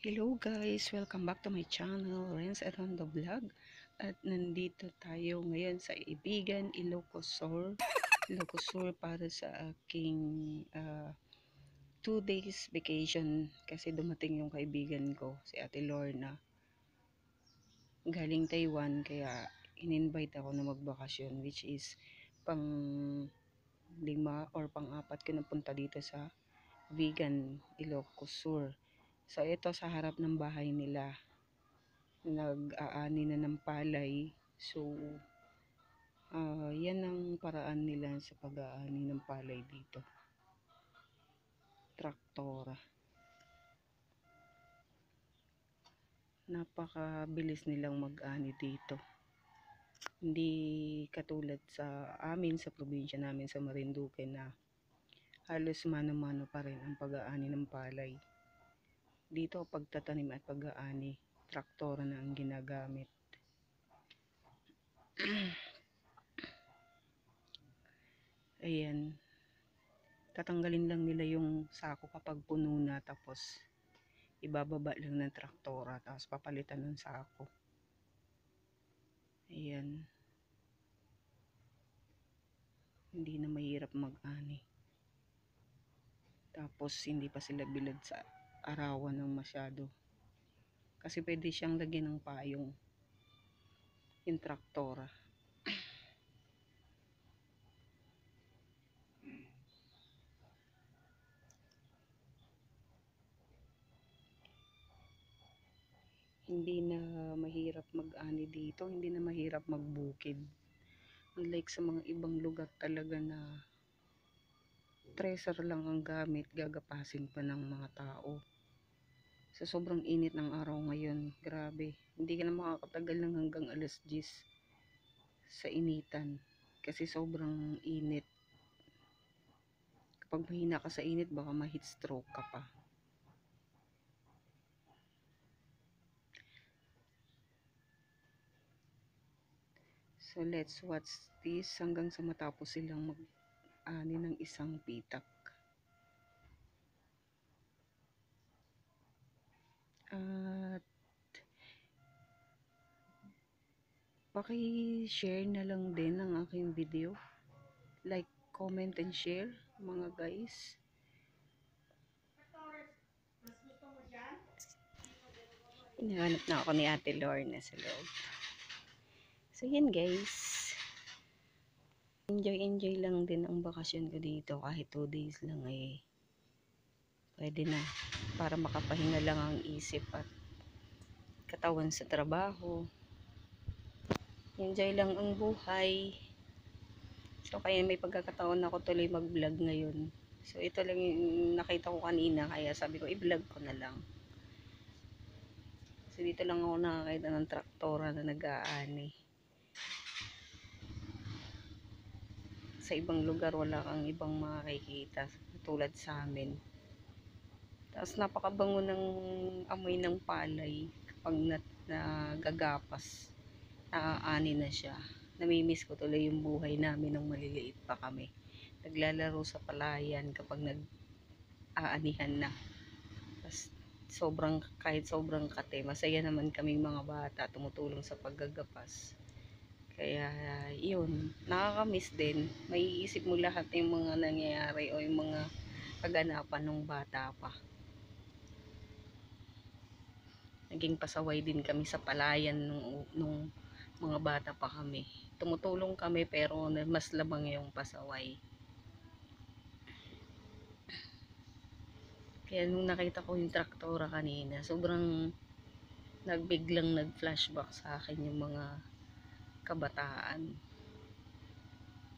Hello guys! Welcome back to my channel, Renz at Rondo Vlog. At nandito tayo ngayon sa Ibigan, Ilocos Sur para sa aking 2 days vacation kasi dumating yung kaibigan ko, si Ate Lorna. Galing Taiwan kaya in-invite ako na magbakasyon, which is pang 5 or pang 4 ko na punta dito sa Ibigan, Ilocos Sur. So ito sa harap ng bahay nila, nag-aani na ng palay. So yan ang paraan nila sa pag-aani ng palay dito. Traktora. Napakabilis nilang mag-ani dito. Hindi katulad sa amin sa probinsya namin sa Marinduque na halos mano-mano pa rin ang pag-aani ng palay. Dito pagtatanim at pag-aani, traktora na ang ginagamit. Ayan. Tatanggalin lang nila yung sako kapag puno na, tapos ibababa lang ng traktora, tapos papalitan ng sako. Ayan. Hindi na mahirap mag-ani. Tapos hindi pa sila bilad sa arawan ng masyado. Kasi pwede siyang lagyan ng payong yung traktora. Hindi na mahirap mag-ani dito, hindi na mahirap magbukid. Unlike sa mga ibang lugar talaga na treasure lang ang gamit, gagapasin pa ng mga tao. Sa sobrang init ng araw ngayon, grabe, hindi ka na makakatagal ng hanggang alas 10 sa initan. Kasi sobrang init. Kapag mahina ka sa init, baka ma-heat stroke ka pa. So let's watch this hanggang sa matapos silang mag-ani ng isang pitak. At paki-share na lang din ang aking video. Like, comment, and share mga guys. Hinahanap na ako ni Ate Lorna sa loob. So yan guys. Enjoy lang din ang bakasyon ko dito. Kahit 2 days lang pwede na. Para makapahinga lang ang isip at katawan sa trabaho. Enjoy lang ang buhay. So kaya may pagkakataon ako tuloy mag-vlog ngayon. So ito lang yung nakita ko kanina, kaya sabi ko i-vlog ko na lang. So dito lang ako nakakita ng traktora na nag-aani. Sa ibang lugar wala kang ibang makikita tulad sa amin. Tapos napakabango ng amoy ng palay kapag nagagapas. Naaani na siya. Namimiss ko tuloy yung buhay namin nung maliliit pa kami. Naglalaro sa palayan kapag nag-aanihan na. Tapos kahit sobrang kate, masaya naman kaming mga bata tumutulong sa paggagapas. Kaya yun, nakakamiss din. Maiisip mo lahat yung mga nangyayari o yung mga kaganapan nung bata pa. Naging pasaway din kami sa palayan nung mga bata pa kami. Tumutulong kami pero mas labang yung pasaway. Kaya nung nakita ko yung traktora kanina, sobrang nagbiglang nag-flashback sa akin yung mga kabataan.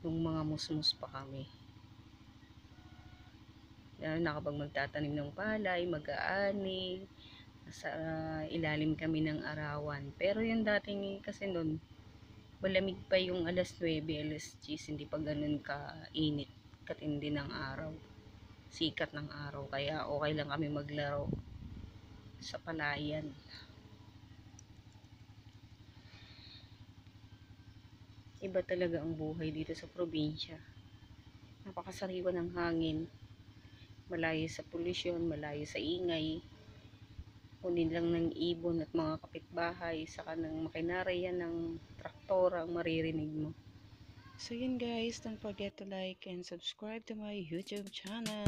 Nung mga musmus pa kami. Lalo na kapag magtatanim ng palay, mag-aani, sa ilalim kami ng arawan. Pero yung dating kasi nun, malamig pa yung alas 9, alas 10, hindi pa ganun ka-init, katindi ng araw. Sikat ng araw, kaya okay lang kami maglaro sa palayan. Iba talaga ang buhay dito sa probinsya. Napakasariwa ng hangin, malayo sa polusyon, malayo sa ingay. kunin lang ng ibon at mga kapitbahay, saka ng makinarya ng traktora ang maririnig mo. So yun guys, don't forget to like and subscribe to my YouTube channel.